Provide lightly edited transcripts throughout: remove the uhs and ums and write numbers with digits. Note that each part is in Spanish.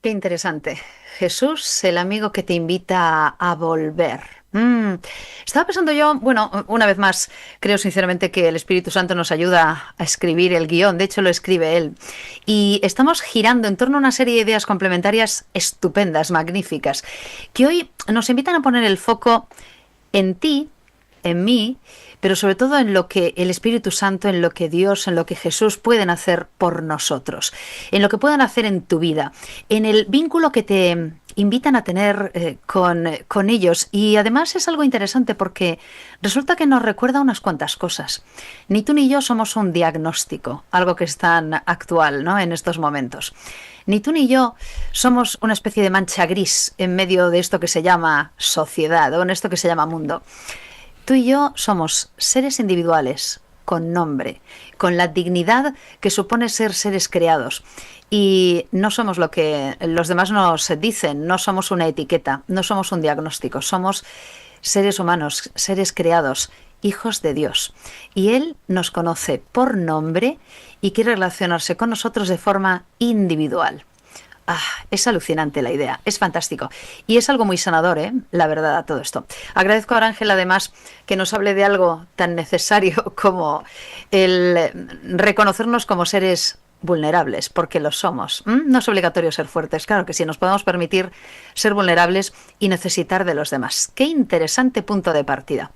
Qué interesante. Jesús, el amigo que te invita a volver. Estaba pensando yo, bueno, una vez más, creo sinceramente que el Espíritu Santo nos ayuda a escribir el guión, de hecho lo escribe él. Y estamos girando en torno a una serie de ideas complementarias estupendas, magníficas, que hoy nos invitan a poner el foco en ti, en mí, pero sobre todo en lo que el Espíritu Santo, en lo que Dios, en lo que Jesús pueden hacer por nosotros, en lo que pueden hacer en tu vida, en el vínculo que te invitan a tener con ellos. Y además es algo interesante porque resulta que nos recuerda unas cuantas cosas. Ni tú ni yo somos un diagnóstico, algo que es tan actual, ¿no?, en estos momentos. Ni tú ni yo somos una especie de mancha gris en medio de esto que se llama sociedad o en esto que se llama mundo. Tú y yo somos seres individuales, con nombre, con la dignidad que supone ser seres creados. Y no somos lo que los demás nos dicen, no somos una etiqueta, no somos un diagnóstico, somos seres humanos, seres creados, hijos de Dios. Y Él nos conoce por nombre y quiere relacionarse con nosotros de forma individual. Ah, es alucinante la idea, es fantástico. Y es algo muy sanador, la verdad, a todo esto. Agradezco a Ángel, además, que nos hable de algo tan necesario como el reconocernos como seres vulnerables, porque lo somos. No es obligatorio ser fuertes, claro que sí, nos podemos permitir ser vulnerables y necesitar de los demás. Qué interesante punto de partida.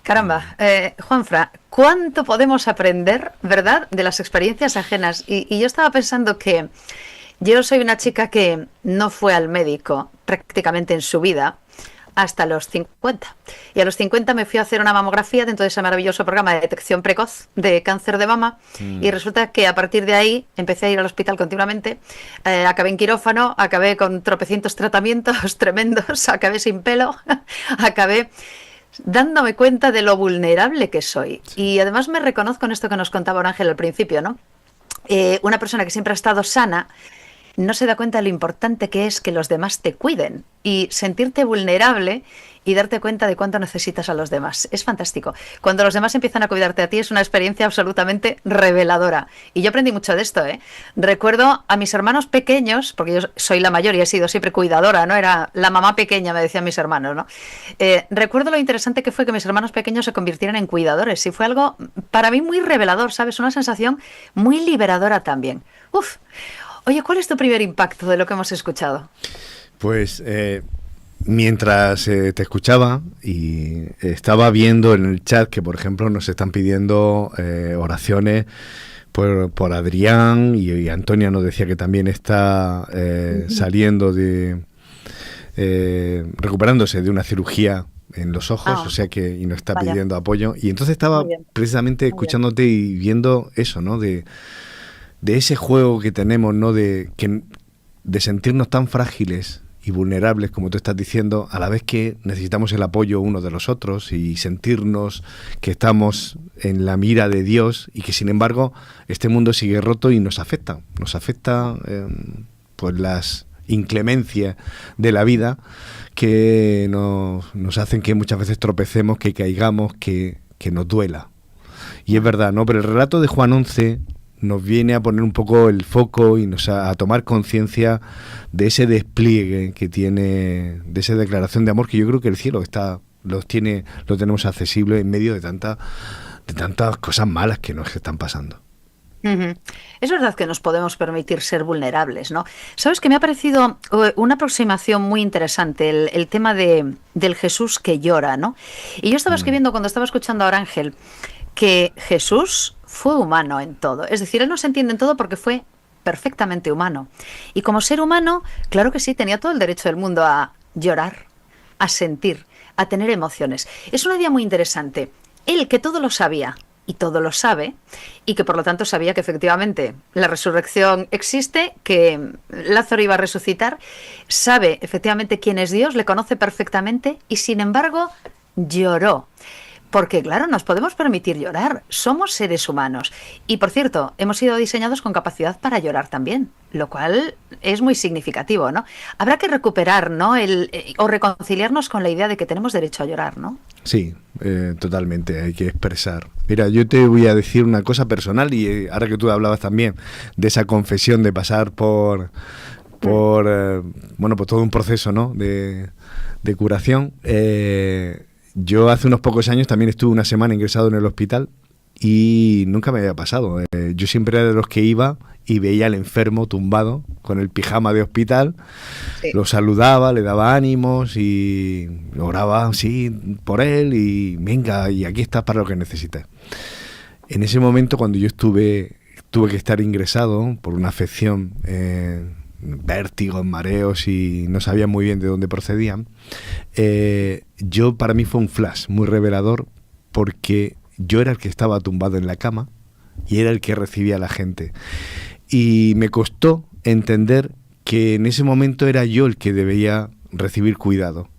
Caramba, Juanfra, ¿cuánto podemos aprender, verdad, de las experiencias ajenas? Y yo estaba pensando que yo soy una chica que no fue al médico prácticamente en su vida hasta los 50. Y a los 50 me fui a hacer una mamografía dentro de ese maravilloso programa de detección precoz de cáncer de mama. Y resulta que a partir de ahí empecé a ir al hospital continuamente. Acabé en quirófano, acabé con tropecientos tratamientos tremendos, acabé sin pelo, acabé dándome cuenta de lo vulnerable que soy. Y además me reconozco en esto que nos contaba Ángel al principio, ¿no? Una persona que siempre ha estado sana no se da cuenta de lo importante que es que los demás te cuiden y sentirte vulnerable y darte cuenta de cuánto necesitas a los demás. Es fantástico. Cuando los demás empiezan a cuidarte a ti es una experiencia absolutamente reveladora. Y yo aprendí mucho de esto, ¿eh? Recuerdo a mis hermanos pequeños, porque yo soy la mayor y he sido siempre cuidadora, ¿no? Era la mamá pequeña, me decían mis hermanos, ¿no? Recuerdo lo interesante que fue que mis hermanos pequeños se convirtieran en cuidadores y fue algo para mí muy revelador, ¿sabes? Una sensación muy liberadora también. Uf. Oye, ¿cuál es tu primer impacto de lo que hemos escuchado? Pues mientras te escuchaba y estaba viendo en el chat que, por ejemplo, nos están pidiendo oraciones por Adrián y Antonia nos decía que también está saliendo de... recuperándose de una cirugía en los ojos, o sea que y nos está pidiendo apoyo. Y entonces estaba precisamente escuchándote y viendo eso, ¿no? De ese juego que tenemos, ¿no? De sentirnos tan frágiles y vulnerables, como tú estás diciendo, a la vez que necesitamos el apoyo unos de los otros y sentirnos que estamos en la mira de Dios y que, sin embargo, este mundo sigue roto y nos afecta pues las inclemencias de la vida que nos hacen que muchas veces tropecemos, que caigamos, que nos duela. Y es verdad, ¿no? Pero el relato de Juan 11 nos viene a poner un poco el foco y a tomar conciencia de ese despliegue que tiene, de esa declaración de amor que yo creo que el cielo lo tenemos accesible en medio de tantas cosas malas que nos están pasando. Es verdad que nos podemos permitir ser vulnerables, ¿no? Sabes que me ha parecido una aproximación muy interesante el tema del Jesús que llora, ¿no? Y yo estaba escribiendo cuando estaba escuchando a Ángel que Jesús fue humano en todo. Es decir, Él no se entiende en todo porque fue perfectamente humano. Y como ser humano, claro que sí, tenía todo el derecho del mundo a llorar, a sentir, a tener emociones. Es una idea muy interesante. Él, que todo lo sabía y todo lo sabe, y que por lo tanto sabía que efectivamente la resurrección existe, que Lázaro iba a resucitar, sabe efectivamente quién es Dios, le conoce perfectamente y sin embargo lloró. Porque, claro, nos podemos permitir llorar. Somos seres humanos. Y, por cierto, hemos sido diseñados con capacidad para llorar también, lo cual es muy significativo, ¿no? Habrá que recuperar, ¿no? O reconciliarnos con la idea de que tenemos derecho a llorar, ¿no? Sí, totalmente. Hay que expresar. Mira, yo te voy a decir una cosa personal y ahora que tú hablabas también de esa confesión de pasar por por bueno, por todo un proceso, ¿no? de curación. Yo hace unos pocos años también estuve una semana ingresado en el hospital y nunca me había pasado. Yo siempre era de los que iba y veía al enfermo tumbado con el pijama de hospital, sí. Lo saludaba, le daba ánimos y oraba así por él y venga, y aquí estás para lo que necesites. En ese momento, cuando yo tuve que estar ingresado por una afección, vértigos, mareos, y no sabía muy bien de dónde procedían, para mí fue un flash muy revelador, porque yo era el que estaba tumbado en la cama y era el que recibía a la gente. Y me costó entender que en ese momento era yo el que debía recibir cuidado.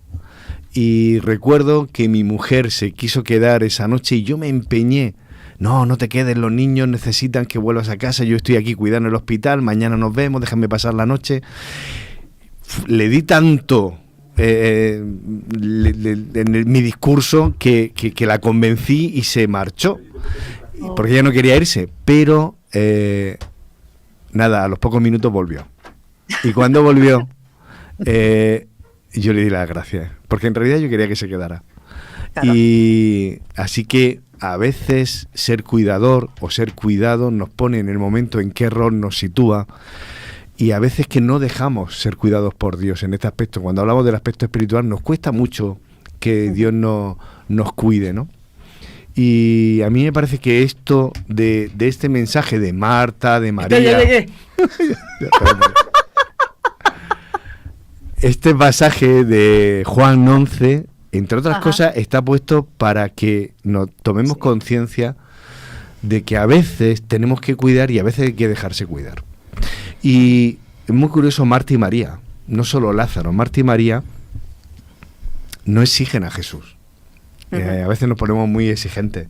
Y recuerdo que mi mujer se quiso quedar esa noche y yo me empeñé. No te quedes, los niños necesitan que vuelvas a casa, yo estoy aquí cuidando el hospital, mañana nos vemos, déjame pasar la noche. Le di tanto en mi discurso que la convencí y se marchó, porque ella no quería irse, pero nada, a los pocos minutos volvió. Y cuando volvió, yo le di las gracias, porque en realidad yo quería que se quedara. Claro. Y así que a veces ser cuidador o ser cuidado nos pone en el momento en qué rol nos sitúa, y a veces que no dejamos ser cuidados por Dios en este aspecto. Cuando hablamos del aspecto espiritual nos cuesta mucho que Dios nos cuide, ¿no? Y a mí me parece que esto de este mensaje de Marta, de María... Ya llegué. Este pasaje de Juan 11, entre otras cosas, está puesto para que nos tomemos conciencia de que a veces tenemos que cuidar y a veces hay que dejarse cuidar. Y es muy curioso, Marta y María, no solo Lázaro, Marta y María no exigen a Jesús. A veces nos ponemos muy exigentes,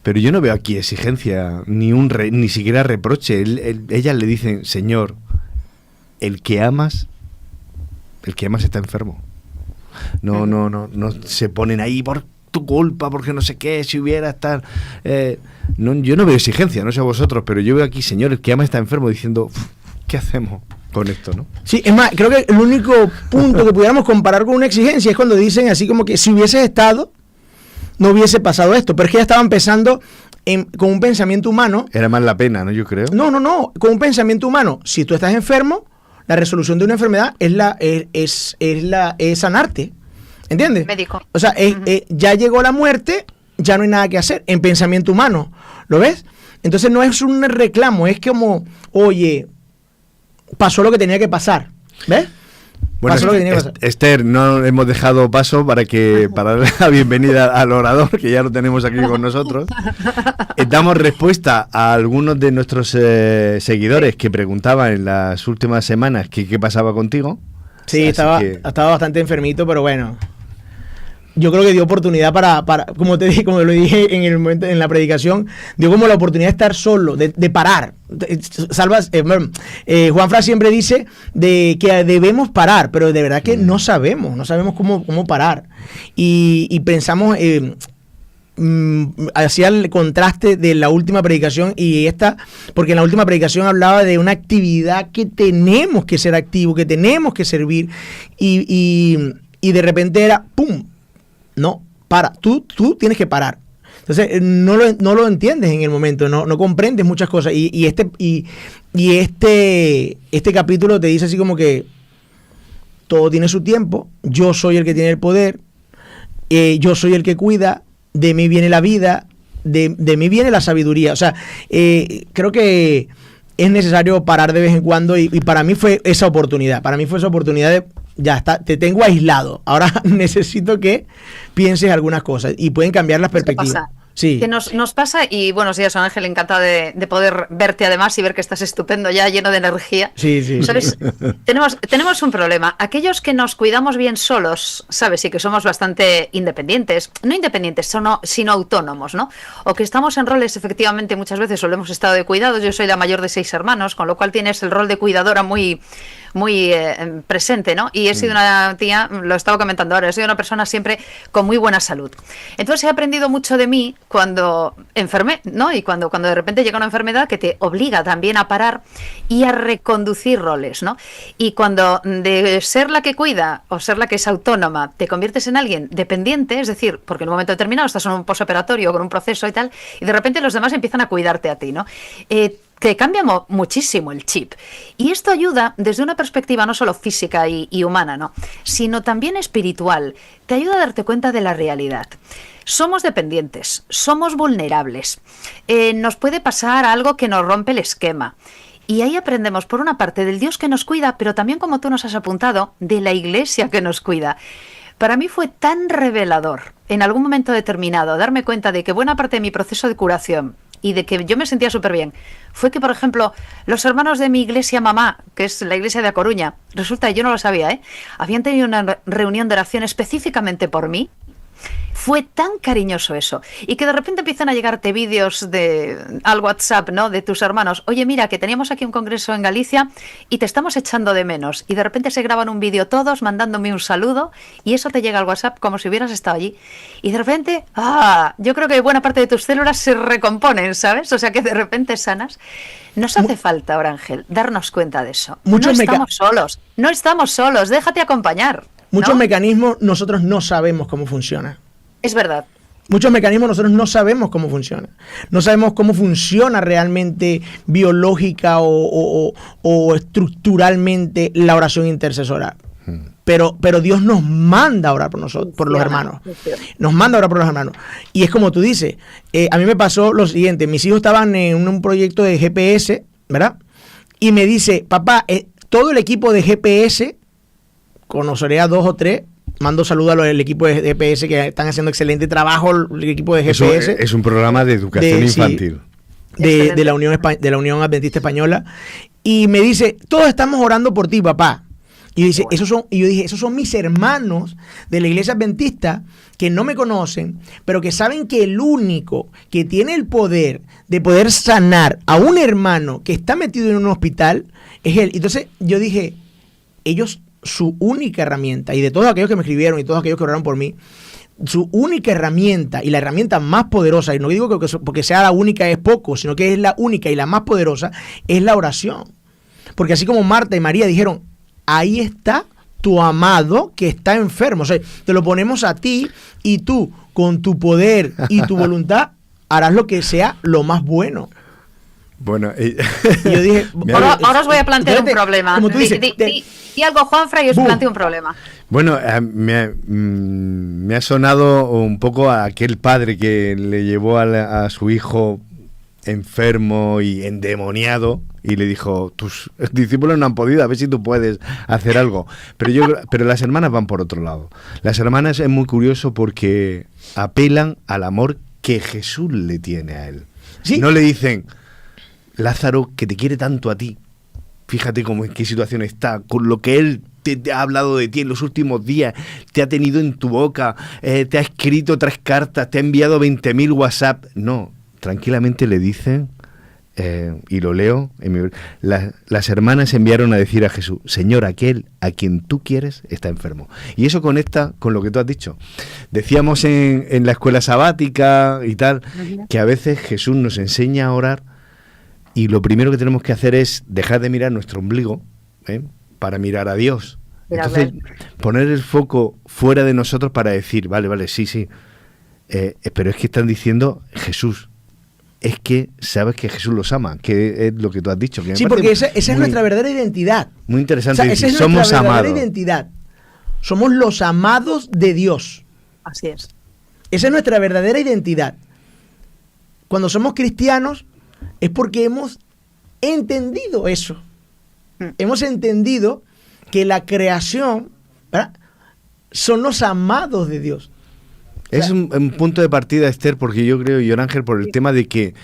pero yo no veo aquí exigencia, ni siquiera reproche. Ellas le dicen: Señor, el que amas está enfermo. No se ponen ahí por tu culpa, porque no sé qué, si hubiera tal. Yo no veo exigencia, no sé a vosotros, pero yo veo aquí: Señor, el que ama está enfermo, diciendo, ¿qué hacemos con esto, no? Sí, es más, creo que el único punto que pudiéramos comparar con una exigencia es cuando dicen así como que si hubieses estado, no hubiese pasado esto, pero es que ya estaban pensando con un pensamiento humano. Era más la pena, ¿no? Yo creo. No, con un pensamiento humano. Si tú estás enfermo, la resolución de una enfermedad es sanarte, ¿entiendes? Médico. O sea, ya llegó la muerte, ya no hay nada que hacer, en pensamiento humano, ¿lo ves? Entonces no es un reclamo, es como, oye, pasó lo que tenía que pasar, ¿ves? Bueno, Esther, no hemos dejado paso para darle la bienvenida al orador, que ya lo tenemos aquí con nosotros. Damos respuesta a algunos de nuestros seguidores que preguntaban en las últimas semanas qué pasaba contigo. Sí, estaba bastante enfermito, pero bueno, yo creo que dio oportunidad para como te dije, como lo dije en el momento en la predicación, dio como la oportunidad de estar solo, de parar. Juanfran siempre dice de que debemos parar, pero de verdad que no sabemos cómo parar. Y pensamos, hacía el contraste de la última predicación y esta, porque en la última predicación hablaba de una actividad que tenemos que ser activos, que tenemos que servir, y de repente era ¡pum! No, para, tú tienes que parar. Entonces no lo entiendes en el momento, no comprendes muchas cosas, y este capítulo te dice así como que todo tiene su tiempo, yo soy el que tiene el poder, yo soy el que cuida, de mí viene la vida, de mí viene la sabiduría. O sea, creo que es necesario parar de vez en cuando, y para mí fue esa oportunidad, de ya está, te tengo aislado, ahora necesito que pienses algunas cosas y pueden cambiar las perspectivas. Sí. Que nos pasa, y buenos días, Ángel, encantada de poder verte además y ver que estás estupendo ya, lleno de energía. Sí. ¿Sabes? Tenemos un problema. Aquellos que nos cuidamos bien solos, ¿sabes? Y que somos bastante independientes, no independientes, sino autónomos, ¿no? O que estamos en roles, efectivamente, muchas veces solo hemos estado de cuidados. Yo soy la mayor de 6 hermanos, con lo cual tienes el rol de cuidadora muy presente, ¿no? Y he sido una tía, lo estaba comentando ahora, he sido una persona siempre con muy buena salud. Entonces he aprendido mucho de mí cuando enfermé, ¿no? Y cuando de repente llega una enfermedad que te obliga también a parar y a reconducir roles, ¿no? Y cuando de ser la que cuida o ser la que es autónoma te conviertes en alguien dependiente, es decir, porque en un momento determinado estás en un posoperatorio con un proceso y tal, y de repente los demás empiezan a cuidarte a ti, ¿no? Que cambia muchísimo el chip. Y esto ayuda desde una perspectiva no solo física y humana, ¿no? Sino también espiritual. Te ayuda a darte cuenta de la realidad. Somos dependientes, somos vulnerables. Nos puede pasar algo que nos rompe el esquema. Y ahí aprendemos, por una parte, del Dios que nos cuida, pero también, como tú nos has apuntado, de la Iglesia que nos cuida. Para mí fue tan revelador, en algún momento determinado, darme cuenta de que buena parte de mi proceso de curación y de que yo me sentía súper bien, fue que, por ejemplo, los hermanos de mi iglesia mamá, que es la iglesia de A Coruña, resulta que yo no lo sabía, habían tenido una reunión de oración específicamente por mí. Fue tan cariñoso eso. Y que de repente empiezan a llegarte vídeos al WhatsApp, ¿no? De tus hermanos. Oye, mira, que teníamos aquí un congreso en Galicia y te estamos echando de menos. Y de repente se graban un vídeo todos mandándome un saludo y eso te llega al WhatsApp como si hubieras estado allí. Y de repente, yo creo que buena parte de tus células se recomponen, ¿sabes? O sea que de repente sanas. Nos hace falta ahora, Ángel, darnos cuenta de eso. No estamos solos, déjate acompañar. Muchos ¿no? mecanismos nosotros no sabemos cómo funcionan. Es verdad. Muchos mecanismos nosotros no sabemos cómo funcionan. No sabemos cómo funciona realmente biológica o estructuralmente la oración intercesora. Pero Dios nos manda a orar por nosotros, por los hermanos. Nos manda a orar por los hermanos. Y es como tú dices, a mí me pasó lo siguiente. Mis hijos estaban en un proyecto de GPS, ¿verdad? Y me dice, papá, todo el equipo de GPS, conoceré a 2 o 3, mando saludos al equipo de GPS que están haciendo excelente trabajo, el equipo de GPS. Es un programa de educación infantil. Sí, de la Unión Adventista Española. Y me dice, todos estamos orando por ti, papá. Y dice, yo dije, esos son mis hermanos de la iglesia adventista que no me conocen, pero que saben que el único que tiene el poder de poder sanar a un hermano que está metido en un hospital es él. Entonces yo dije, ellos, su única herramienta, y de todos aquellos que me escribieron y todos aquellos que oraron por mí, su única herramienta y la herramienta más poderosa, y no digo que porque sea la única es poco, sino que es la única y la más poderosa, es la oración. Porque así como Marta y María dijeron, ahí está tu amado que está enfermo. O sea, te lo ponemos a ti y tú, con tu poder y tu voluntad, harás lo que sea lo más bueno. Bueno, y yo dije, ahora os voy a plantear un problema. Como tú dices, di algo, Juanfra, y os planteo un problema. Bueno, me ha sonado un poco a aquel padre que le llevó a su hijo enfermo y endemoniado y le dijo, tus discípulos no han podido, a ver si tú puedes hacer algo. Pero las hermanas van por otro lado. Las hermanas es muy curioso porque apelan al amor que Jesús le tiene a él. ¿Sí? No le dicen, Lázaro, que te quiere tanto a ti, fíjate cómo en qué situación está, con lo que él te ha hablado de ti en los últimos días, te ha tenido en tu boca, te ha escrito 3 cartas, te ha enviado 20.000 WhatsApp. No, tranquilamente le dicen, y lo leo, las hermanas enviaron a decir a Jesús, Señor, aquel a quien tú quieres está enfermo. Y eso conecta con lo que tú has dicho. Decíamos en la escuela sabática y tal, que a veces Jesús nos enseña a orar y lo primero que tenemos que hacer es dejar de mirar nuestro ombligo, para mirar a Dios. Entonces, poner el foco fuera de nosotros para decir, vale, sí, pero es que están diciendo Jesús. Es que sabes que Jesús los ama, que es lo que tú has dicho. Que sí, porque esa es nuestra verdadera identidad. Muy interesante. O sea, esa es somos nuestra verdadera amados. identidad. Somos los amados de Dios. Así es. Esa es nuestra verdadera identidad. Cuando somos cristianos es porque hemos entendido eso. Hemos entendido que la creación, ¿verdad?, son los amados de Dios. Es un punto de partida, Esther, porque yo creo, y Ángel, por el tema de que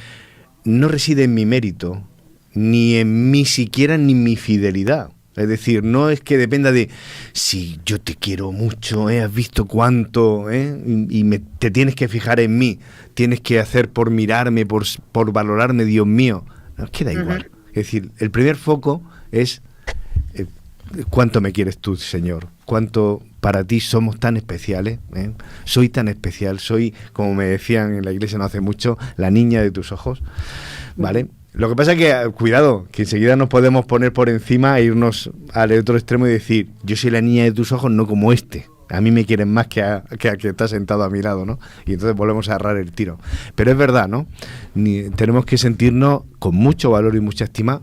no reside en mi mérito, ni en mí siquiera, ni en mi fidelidad. Es decir, no es que dependa de si yo te quiero mucho, has visto cuánto, te tienes que fijar en mí, tienes que hacer por mirarme, por valorarme, Dios mío. No, es que da igual. Es decir, el primer foco es cuánto me quieres tú, Señor, cuánto para ti somos tan especiales, ¿eh? Soy tan especial, soy, como me decían en la iglesia no hace mucho, la niña de tus ojos, ¿vale? Lo que pasa es que, cuidado, que enseguida nos podemos poner por encima e irnos al otro extremo y decir, yo soy la niña de tus ojos, no como este. A mí me quieren más que a que está sentado a mi lado, ¿no? Y entonces volvemos a errar el tiro. Pero es verdad, ¿no? Tenemos que sentirnos con mucho valor y mucha estima,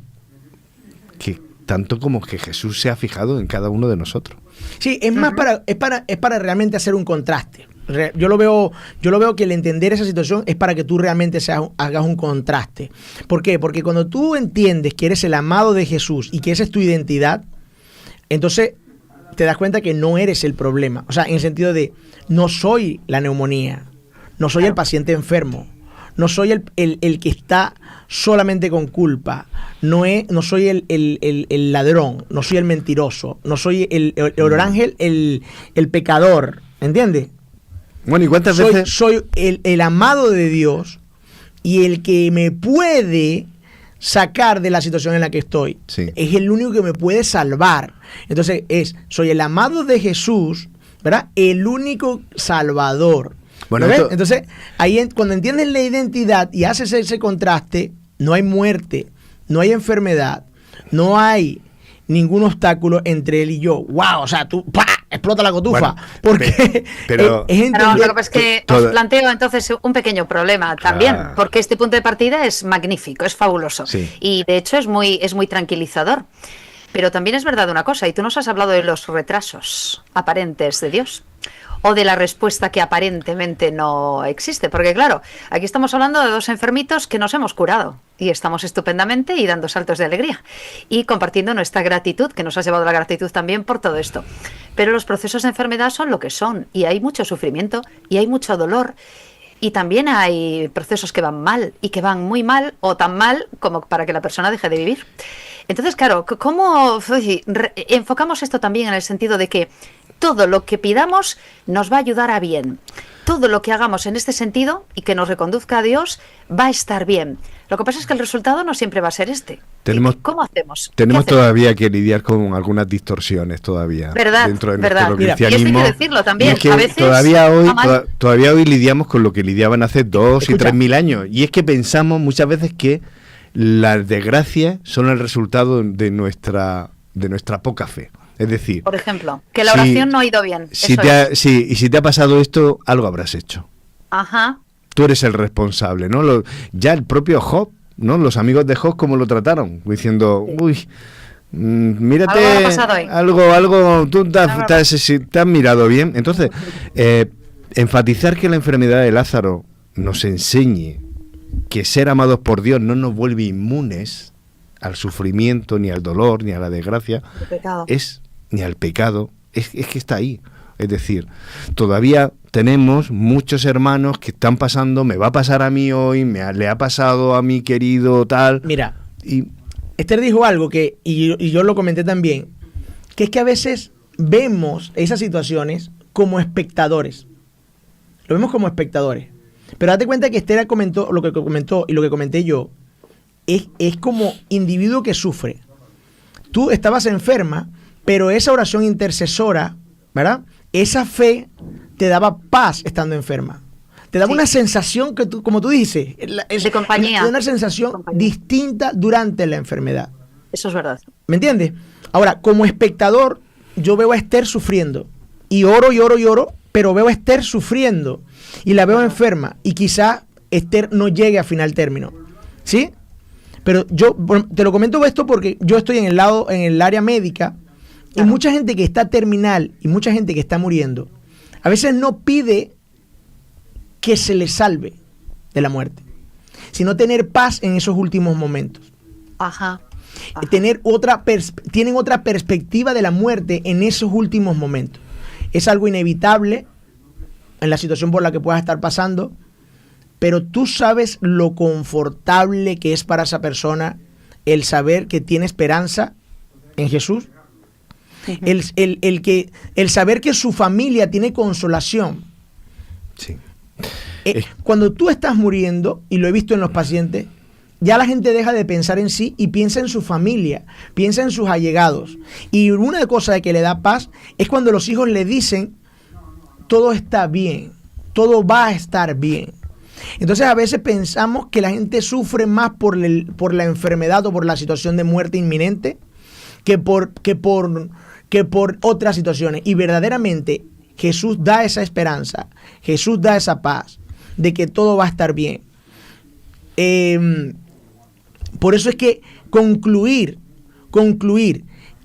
que tanto como que Jesús se ha fijado en cada uno de nosotros. Sí, es más para realmente hacer un contraste. Yo lo veo que el entender esa situación es para que tú realmente hagas un contraste. ¿Por qué? Porque cuando tú entiendes que eres el amado de Jesús y que esa es tu identidad, entonces te das cuenta que no eres el problema. O sea, en el sentido de, no soy la neumonía, no soy el paciente enfermo, no soy el que está solamente con culpa, no soy el ladrón, no soy el mentiroso, no soy el orángel, el pecador, ¿entiendes? Bueno, ¿y cuántas veces? Soy el amado de Dios y el que me puede sacar de la situación en la que estoy. Sí. Es el único que me puede salvar. Entonces soy el amado de Jesús, ¿verdad? El único salvador. Bueno, entonces, ahí cuando entiendes la identidad y haces ese contraste, no hay muerte, no hay enfermedad, no hay ningún obstáculo entre él y yo. ¡Wow! O sea, tú ¡pah! Explota la cotufa. Bueno, porque pero es entender... Lo que pasa es que os planteo entonces un pequeño problema también, porque este punto de partida es magnífico, es fabuloso. Sí. Y de hecho es muy tranquilizador. Pero también es verdad una cosa, y tú nos has hablado de los retrasos aparentes de Dios, o de la respuesta que aparentemente no existe, porque claro, aquí estamos hablando de dos enfermitos que nos hemos curado y estamos estupendamente y dando saltos de alegría y compartiendo nuestra gratitud, que nos ha llevado la gratitud también por todo esto. Pero los procesos de enfermedad son lo que son y hay mucho sufrimiento y hay mucho dolor. Y también hay procesos que van mal y que van muy mal o tan mal como para que la persona deje de vivir. Entonces, claro, ¿cómo enfocamos esto también en el sentido de que todo lo que pidamos nos va a ayudar a bien? Todo lo que hagamos en este sentido y que nos reconduzca a Dios va a estar bien. Lo que pasa es que el resultado no siempre va a ser este. ¿Cómo hacemos? Tenemos todavía que lidiar con algunas distorsiones todavía. ¿Verdad? Dentro de ¿verdad? nuestro cristianismo. Y esto hay que decirlo también. Es que a veces todavía hoy lidiamos con lo que lidiaban hace 2 y 3.000 años. Y es que pensamos muchas veces que las desgracias son el resultado de nuestra poca fe. Es decir, por ejemplo, que la oración no ha ido bien. Y si te ha pasado esto, algo habrás hecho. Ajá. Tú eres el responsable, ¿no? Ya el propio Job, ¿no? Los amigos de Job, ¿cómo lo trataron? Diciendo, uy, mírate, algo ha pasado hoy. Algo, tú te has mirado bien. Entonces, enfatizar que la enfermedad de Lázaro nos enseñe que ser amados por Dios no nos vuelve inmunes al sufrimiento, ni al dolor, ni a la desgracia, ni al pecado, es que está ahí. Es decir, todavía tenemos muchos hermanos que están pasando, me va a pasar a mí hoy, le ha pasado a mi querido tal. Mira, Esther dijo algo y yo lo comenté también, que es que a veces vemos esas situaciones como espectadores. Lo vemos como espectadores. Pero date cuenta que Esther comentó lo que comentó y lo que comenté yo, es como individuo que sufre. Tú estabas enferma, pero esa oración intercesora, ¿verdad? Esa fe te daba paz estando enferma. Te daba una sensación que tú, como tú dices, de compañía. Una sensación distinta durante la enfermedad. Eso es verdad. ¿Me entiendes? Ahora, como espectador, yo veo a Esther sufriendo. Y oro, pero veo a Esther sufriendo. Y la veo enferma. Y quizá Esther no llegue a final término. ¿Sí? Pero yo te lo comento esto porque yo estoy en el área médica. Y mucha gente que está terminal y mucha gente que está muriendo, a veces no pide que se le salve de la muerte, sino tener paz en esos últimos momentos. Ajá. Tienen otra perspectiva de la muerte en esos últimos momentos. Es algo inevitable en la situación por la que puedas estar pasando, pero tú sabes lo confortable que es para esa persona el saber que tiene esperanza en Jesús. El saber que su familia tiene consolación. Sí. Cuando tú estás muriendo, y lo he visto en los pacientes, ya la gente deja de pensar en sí y piensa en su familia, piensa en sus allegados. Y una cosa que le da paz es cuando los hijos le dicen, todo está bien, todo va a estar bien. Entonces a veces pensamos que la gente sufre más por la enfermedad o por la situación de muerte inminente que por otras situaciones. Y verdaderamente Jesús da esa esperanza, Jesús da esa paz de que todo va a estar bien. Por eso es que concluir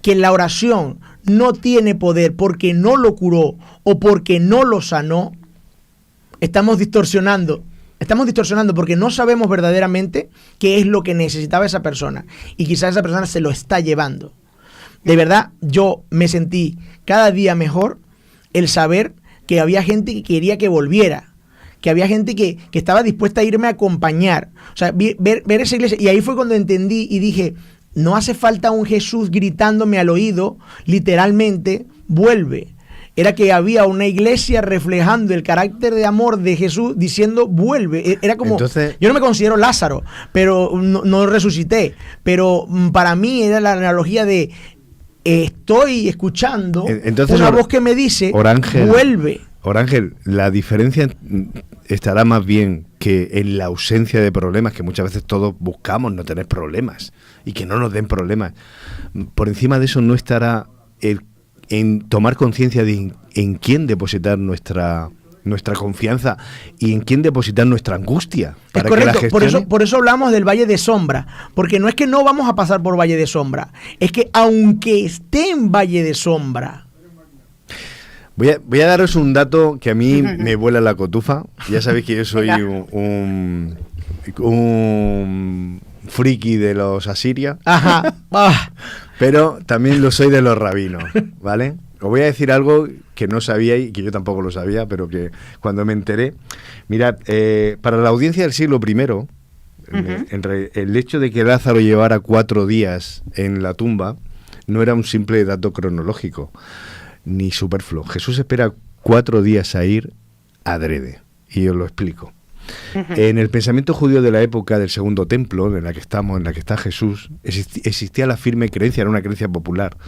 que la oración no tiene poder porque no lo curó o porque no lo sanó, estamos distorsionando porque no sabemos verdaderamente qué es lo que necesitaba esa persona y quizás esa persona se lo está llevando. De verdad, yo me sentí cada día mejor el saber que había gente que quería que volviera, que había gente que estaba dispuesta a irme a acompañar. O sea, ver esa iglesia. Y ahí fue cuando entendí y dije, no hace falta un Jesús gritándome al oído, literalmente, vuelve. Era que había una iglesia reflejando el carácter de amor de Jesús diciendo, vuelve. Era como, entonces, yo no me considero Lázaro, pero no resucité. Pero para mí era la analogía de, estoy escuchando una voz que me dice, Orángel, vuelve. Orángel, la diferencia estará más bien que en la ausencia de problemas, que muchas veces todos buscamos no tener problemas y que no nos den problemas. Por encima de eso no estará en tomar conciencia de en quién depositar nuestra confianza y en quién depositar nuestra angustia. Para es correcto, que por eso hablamos del valle de sombra, porque no es que no vamos a pasar por valle de sombra, es que aunque esté en valle de sombra. Voy a daros un dato que a mí me vuela la cotufa. Ya sabéis que yo soy un friki de los asirios. Ajá. Pero también lo soy de los rabinos, ¿vale? Os voy a decir algo que no sabía y que yo tampoco lo sabía, pero que cuando me enteré... Mirad, para la audiencia del siglo I, el hecho de que Lázaro llevara 4 días en la tumba no era un simple dato cronológico, ni superfluo. Jesús espera 4 días a ir adrede, y os lo explico. En el pensamiento judío de la época del Segundo Templo, en la que estamos, en la que está Jesús, existía la firme creencia, era una creencia popular,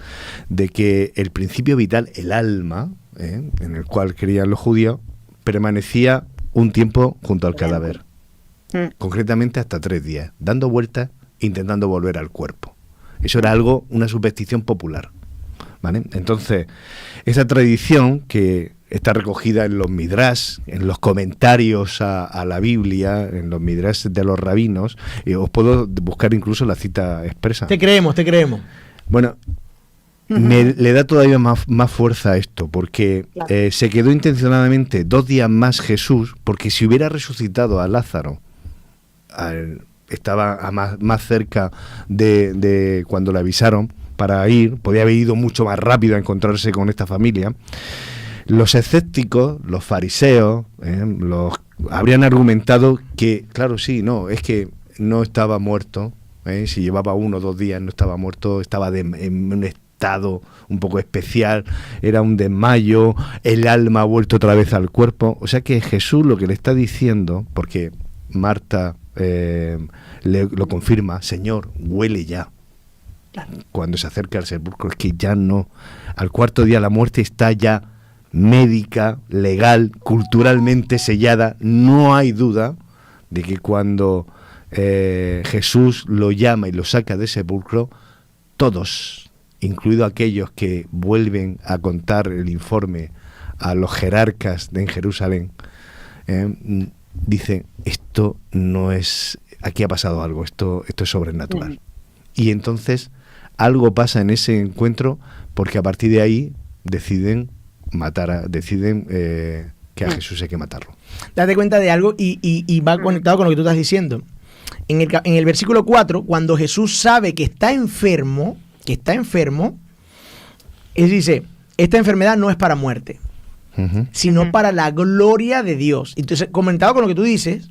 de que el principio vital, el alma, en el cual creían los judíos, permanecía un tiempo junto al cadáver, concretamente hasta 3 días, dando vueltas, intentando volver al cuerpo. Eso era algo, una superstición popular, ¿vale? Entonces, esa tradición que está recogida en los midrash, en los comentarios a la Biblia, en los midrash de los rabinos, os puedo buscar incluso la cita expresa. Te creemos. Bueno, le da todavía más fuerza a esto, porque se quedó intencionadamente 2 días más Jesús, porque si hubiera resucitado a Lázaro, estaba más cerca de cuando le avisaron para ir, podía haber ido mucho más rápido a encontrarse con esta familia. Los escépticos, los fariseos, habrían argumentado que, claro, sí, no, es que no estaba muerto, si llevaba 1 o 2 días no estaba muerto, estaba en un estado un poco especial, era un desmayo, el alma ha vuelto otra vez al cuerpo. O sea que Jesús lo que le está diciendo, porque Marta lo confirma, Señor, huele ya. Cuando se acerca al sepulcro, es que ya no, al 4.º día la muerte está ya médica, legal, culturalmente sellada. No hay duda de que cuando Jesús lo llama y lo saca del sepulcro, todos, incluidos aquellos que vuelven a contar el informe a los jerarcas en Jerusalén, dicen, esto no es, aquí ha pasado algo, esto es sobrenatural. Y entonces algo pasa en ese encuentro, porque a partir de ahí deciden que a Jesús hay que matarlo. Date cuenta de algo y va conectado con lo que tú estás diciendo. En el versículo 4, cuando Jesús sabe que está enfermo, él dice, esta enfermedad no es para muerte, sino para la gloria de Dios. Entonces, comentado con lo que tú dices,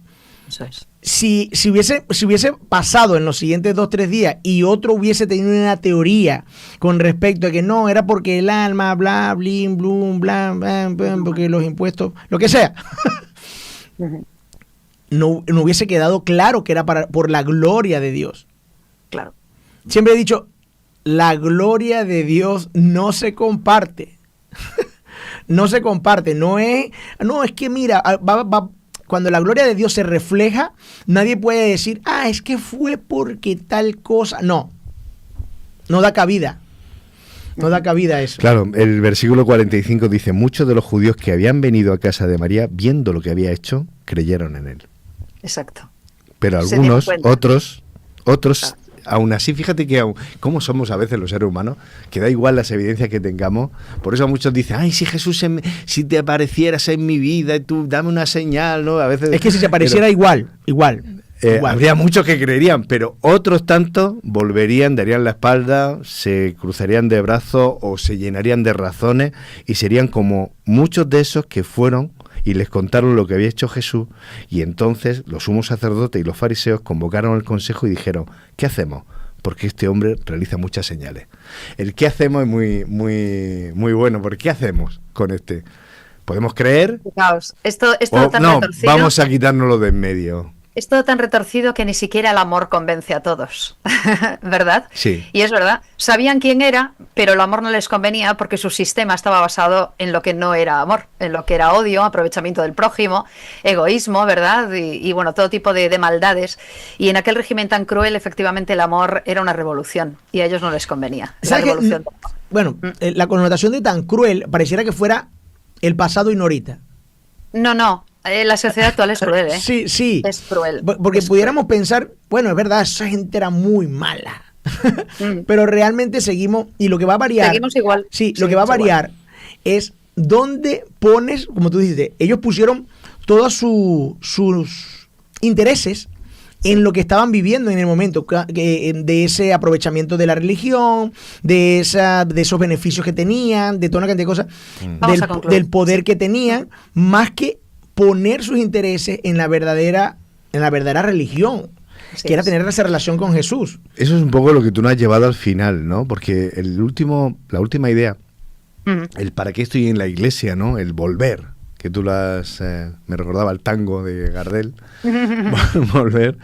si hubiese pasado en los siguientes 2-3 días y otro hubiese tenido una teoría con respecto a que no, era porque el alma, bla, blin, blum, bla, bla, bla, porque los impuestos, lo que sea, no hubiese quedado claro que era por la gloria de Dios. Claro. Siempre he dicho, la gloria de Dios no se comparte. No se comparte. No es que mira, cuando la gloria de Dios se refleja, nadie puede decir, es que fue porque tal cosa. No da cabida. No da cabida a eso. Claro, el versículo 45 dice, muchos de los judíos que habían venido a casa de María, viendo lo que había hecho, creyeron en él. Exacto. Pero Se dieron algunos, cuenta. otros, aún así, fíjate que cómo somos a veces los seres humanos, que da igual las evidencias que tengamos. Por eso muchos dicen, ay, si Jesús, si te aparecieras en mi vida, tú dame una señal, ¿no? A veces, es que si se apareciera igual. Habría muchos que creerían, pero otros tantos volverían, darían la espalda, se cruzarían de brazos o se llenarían de razones y serían como muchos de esos que fueron y les contaron lo que había hecho Jesús, y entonces los sumos sacerdotes y los fariseos convocaron el consejo y dijeron, ¿qué hacemos? Porque este hombre realiza muchas señales. El qué hacemos es muy bueno, porque ¿qué hacemos con este? ¿Podemos creer? Fijaos, esto O, tan no, retorcido. vamos a quitárnoslo de en medio. Es todo tan retorcido que ni siquiera el amor convence a todos, ¿verdad? Sí. Y es verdad, sabían quién era, pero el amor no les convenía porque su sistema estaba basado en lo que no era amor, en lo que era odio, aprovechamiento del prójimo, egoísmo, ¿verdad? Y bueno, todo tipo de maldades. Y en aquel régimen tan cruel, efectivamente, el amor era una revolución y a ellos no les convenía. La revolución. Bueno, la connotación de tan cruel pareciera que fuera el pasado y no ahorita. No. La sociedad actual es cruel, ¿eh? Sí. Es cruel. Porque pudiéramos pensar, bueno, es verdad, esa gente era muy mala. Pero realmente seguimos, y lo que va a variar... Seguimos igual. Sí, lo que va a variar es dónde pones, como tú dices, ellos pusieron todos sus intereses en lo que estaban viviendo en el momento, de ese aprovechamiento de la religión, de esos beneficios que tenían, de toda una cantidad de cosas, del poder que tenían, más que poner sus intereses en la verdadera religión, que era tener esa relación con Jesús. Eso es un poco lo que tú nos has llevado al final, ¿no? Porque la última idea, el para qué estoy en la iglesia, ¿no? El volver, que tú me recordaba el tango de Gardel, volver,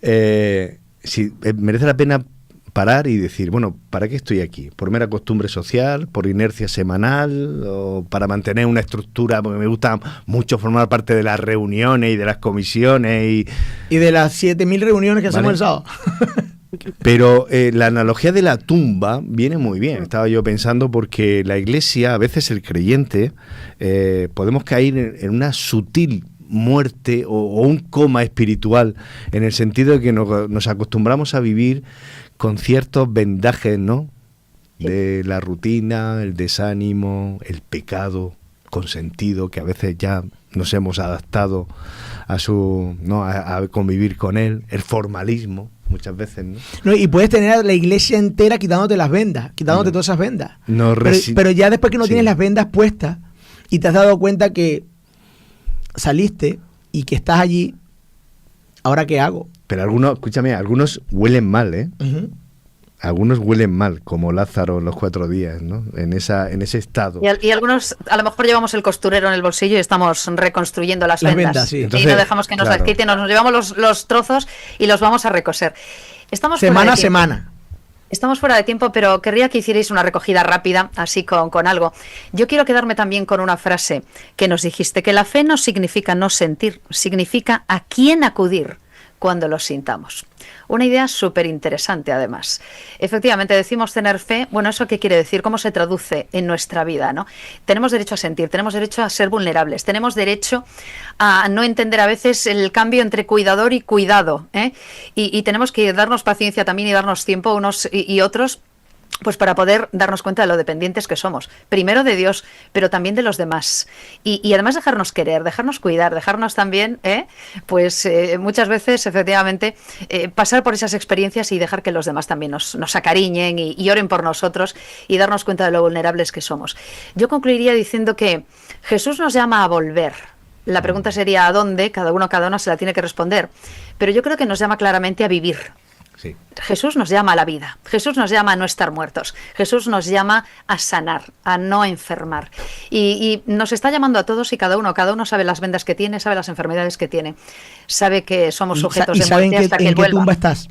merece la pena parar y decir, bueno, ¿para qué estoy aquí? ¿Por mera costumbre social? ¿Por inercia semanal? ¿O para mantener una estructura? Porque me gusta mucho formar parte de las reuniones y de las comisiones. Y de las 7.000 reuniones que hacemos el sábado. Pero la analogía de la tumba viene muy bien, estaba yo pensando, porque la iglesia, a veces el creyente, podemos caer en una sutil muerte o un coma espiritual, en el sentido de que nos acostumbramos a vivir con ciertos vendajes, ¿no? De la rutina, el desánimo, el pecado consentido, que a veces ya nos hemos adaptado a convivir con él, el formalismo, muchas veces, ¿no? Y puedes tener a la iglesia entera quitándote las vendas, quitándote todas esas vendas. Pero ya después que no tienes las vendas puestas y te has dado cuenta que saliste y que estás allí, ¿ahora qué hago? Pero algunos huelen mal, ¿eh? Uh-huh. Algunos huelen mal, como Lázaro en los 4 días, ¿no? En ese estado. Y algunos, a lo mejor llevamos el costurero en el bolsillo y estamos reconstruyendo las vendas. Sí. Entonces, y no dejamos que nos las quiten, nos llevamos los trozos y los vamos a recoser. Estamos semana a semana. Estamos fuera de tiempo, pero querría que hicierais una recogida rápida, así con algo. Yo quiero quedarme también con una frase que nos dijiste, que la fe no significa no sentir, significa a quién acudir cuando lo sintamos. Una idea súper interesante, además. Efectivamente, decimos tener fe. Bueno, ¿eso qué quiere decir? ¿Cómo se traduce en nuestra vida, ¿no? Tenemos derecho a sentir, tenemos derecho a ser vulnerables, tenemos derecho a no entender a veces el cambio entre cuidador y cuidado, ¿eh? Y tenemos que darnos paciencia también y darnos tiempo unos y otros, pues para poder darnos cuenta de lo dependientes que somos, primero de Dios, pero también de los demás, y además dejarnos querer, dejarnos cuidar, dejarnos también, muchas veces efectivamente pasar por esas experiencias y dejar que los demás también nos acariñen y oren por nosotros y darnos cuenta de lo vulnerables que somos. Yo concluiría diciendo que Jesús nos llama a volver. La pregunta sería ¿a dónde? Cada uno se la tiene que responder, pero yo creo que nos llama claramente a vivir. Sí. Jesús nos llama a la vida, Jesús nos llama a no estar muertos, Jesús nos llama a sanar, a no enfermar. Y nos está llamando a todos y cada uno sabe las vendas que tiene, sabe las enfermedades que tiene, sabe que somos sujetos de muerte hasta que Él vuelva. ¿En qué tumba estás?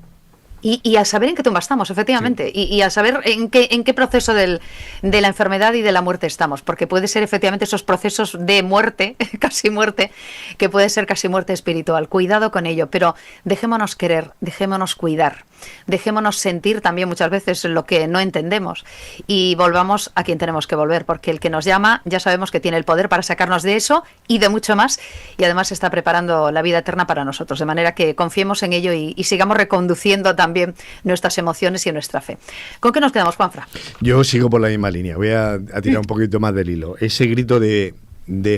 Y a saber en qué tumba estamos, efectivamente, sí. y a saber en qué proceso de la enfermedad y de la muerte estamos, porque puede ser efectivamente esos procesos de muerte, casi muerte, que puede ser casi muerte espiritual. Cuidado con ello, pero dejémonos querer, dejémonos cuidar, dejémonos sentir también muchas veces lo que no entendemos y volvamos a quien tenemos que volver, porque el que nos llama ya sabemos que tiene el poder para sacarnos de eso y de mucho más, y además está preparando la vida eterna para nosotros, de manera que confiemos en ello y sigamos reconduciendo también nuestras emociones y nuestra fe. ¿Con qué nos quedamos, Juanfra? Yo sigo por la misma línea, voy a tirar un poquito más del hilo. Ese grito de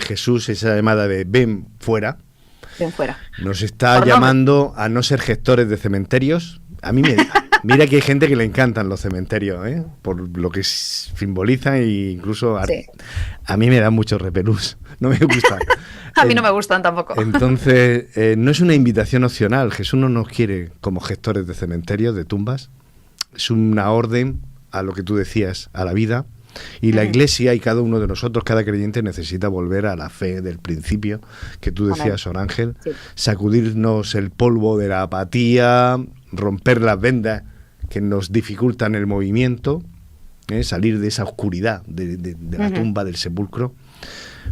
Jesús, esa llamada de ven fuera, nos está llamando a no ser gestores de cementerios. A mí mira que hay gente que le encantan los cementerios, por lo que simbolizan, e incluso sí. A mí me dan mucho repelús, no me gustan. A mí no me gustan tampoco. Entonces, no es una invitación opcional. Jesús no nos quiere como gestores de cementerios, de tumbas. Es una orden a lo que tú decías, a la vida. Y la Iglesia y cada uno de nosotros, cada creyente, necesita volver a la fe del principio, que tú decías, Sor Ángel, sí. Sacudirnos el polvo de la apatía, romper las vendas que nos dificultan el movimiento, salir de esa oscuridad de la tumba, del sepulcro,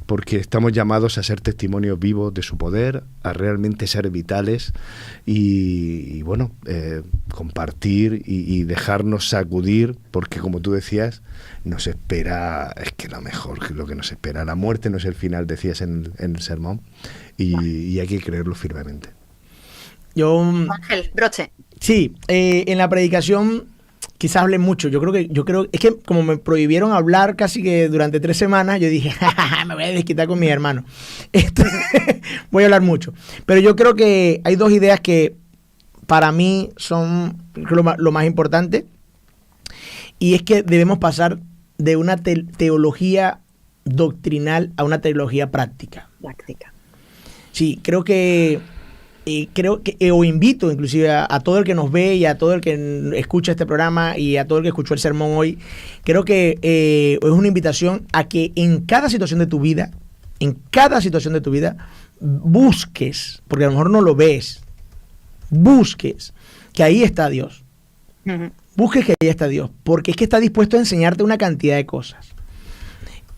porque estamos llamados a ser testimonios vivos de su poder, a realmente ser vitales y bueno, compartir y dejarnos sacudir, porque como tú decías, nos espera, es que lo mejor que lo que nos espera, la muerte no es el final, decías en el sermón, y hay que creerlo firmemente. Ángel, broche. Sí, en la predicación quizás hable mucho. Yo creo, es que como me prohibieron hablar casi que durante 3 semanas, yo dije, me voy a desquitar con mis hermanos. Voy a hablar mucho. Pero yo creo que hay 2 ideas que para mí son lo más importante. Y es que debemos pasar de una teología doctrinal a una teología práctica. Sí, creo que o invito inclusive a todo el que nos ve y a todo el que escucha este programa y a todo el que escuchó el sermón hoy, creo que es una invitación a que en cada situación de tu vida, busques, porque a lo mejor no lo ves, busques que ahí está Dios. Busques que ahí está Dios, porque es que está dispuesto a enseñarte una cantidad de cosas.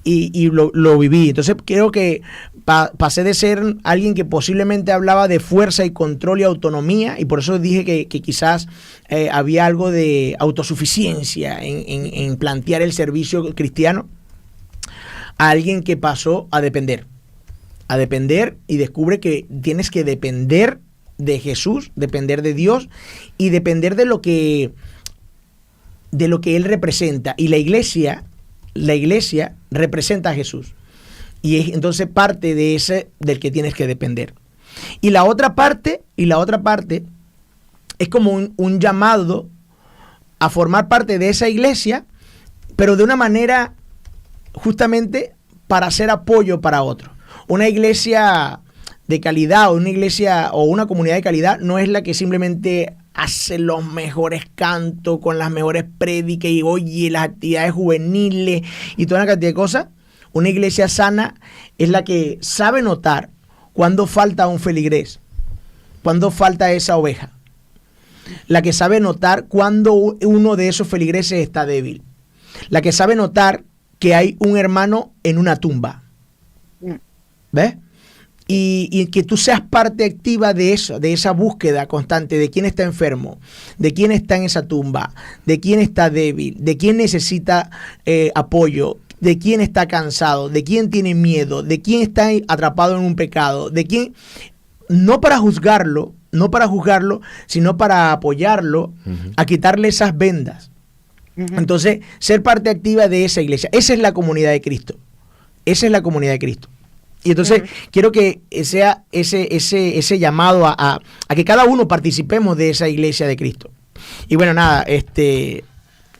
Y lo viví. Entonces creo que pasé de ser alguien que posiblemente hablaba de fuerza y control y autonomía, y por eso dije que quizás había algo de autosuficiencia en plantear el servicio cristiano, a alguien que pasó a depender y descubre que tienes que depender de Jesús, depender de Dios y depender de lo que Él representa. Y la iglesia representa a Jesús. Y es entonces parte de ese del que tienes que depender. Y la otra parte es como un llamado a formar parte de esa iglesia, pero de una manera justamente para ser apoyo para otros. Una iglesia de calidad, o una iglesia o una comunidad de calidad no es la que simplemente hace los mejores cantos con las mejores prédicas y oye las actividades juveniles y toda una cantidad de cosas. Una iglesia sana es la que sabe notar cuando falta un feligrés, cuando falta esa oveja, la que sabe notar cuando uno de esos feligreses está débil, la que sabe notar que hay un hermano en una tumba. ¿Ves? Y que tú seas parte activa de eso, de esa búsqueda constante de quién está enfermo, de quién está en esa tumba, de quién está débil, de quién necesita apoyo, de quién está cansado, de quién tiene miedo, de quién está atrapado en un pecado, de quién, no para juzgarlo, sino para apoyarlo, a quitarle esas vendas. Entonces, ser parte activa de esa iglesia, esa es la comunidad de Cristo. Y entonces quiero que sea ese llamado a que cada uno participemos de esa iglesia de Cristo. Y bueno, nada,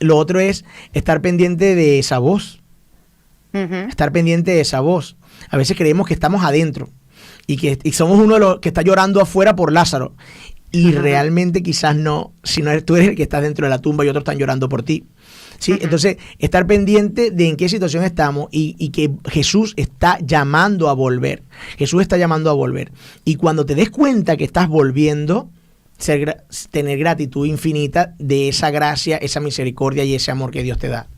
lo otro es estar pendiente de esa voz. Estar pendiente de esa voz. A veces creemos que estamos adentro y somos uno de los que está llorando afuera por Lázaro. y realmente quizás no, si no eres tú eres el que estás dentro de la tumba y otros están llorando por ti. ¿Sí? Entonces, estar pendiente de en qué situación estamos y que Jesús está llamando a volver. Jesús está llamando a volver. Y cuando te des cuenta que estás volviendo, tener gratitud infinita de esa gracia, esa misericordia y ese amor que Dios te da.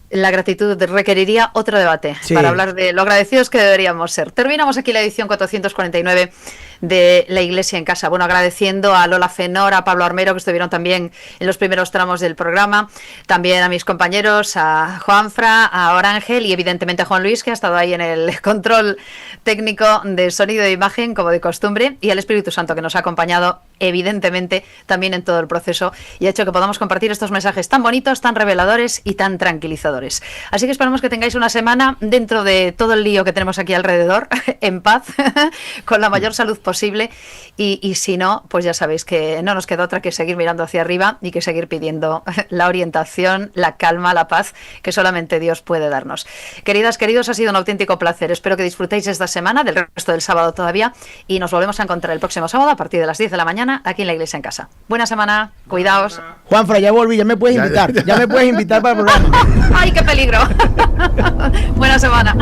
La gratitud requeriría otro debate para hablar de lo agradecidos que deberíamos ser. Terminamos aquí la edición 449 de La Iglesia en Casa. Bueno, agradeciendo a Lola Fenor, a Pablo Armero, que estuvieron también en los primeros tramos del programa, también a mis compañeros, a Juanfra, a Orángel y evidentemente a Juan Luis, que ha estado ahí en el control técnico de sonido e imagen, como de costumbre, y al Espíritu Santo, que nos ha acompañado evidentemente también en todo el proceso y ha hecho que podamos compartir estos mensajes tan bonitos, tan reveladores y tan tranquilizadores. Así que esperamos que tengáis una semana dentro de todo el lío que tenemos aquí alrededor, en paz, con la mayor salud posible y si no, pues ya sabéis que no nos queda otra que seguir mirando hacia arriba y que seguir pidiendo la orientación, la calma, la paz que solamente Dios puede darnos. Queridas, queridos, ha sido un auténtico placer. Espero que disfrutéis esta semana, del resto del sábado todavía, y nos volvemos a encontrar el próximo sábado a partir de las 10 de la mañana aquí en La Iglesia en Casa. Buena semana, cuidaos. Juanfra, ya volví, ya me puedes invitar. Ya me puedes invitar para el programa. ¡Ay, qué peligro! Buena semana.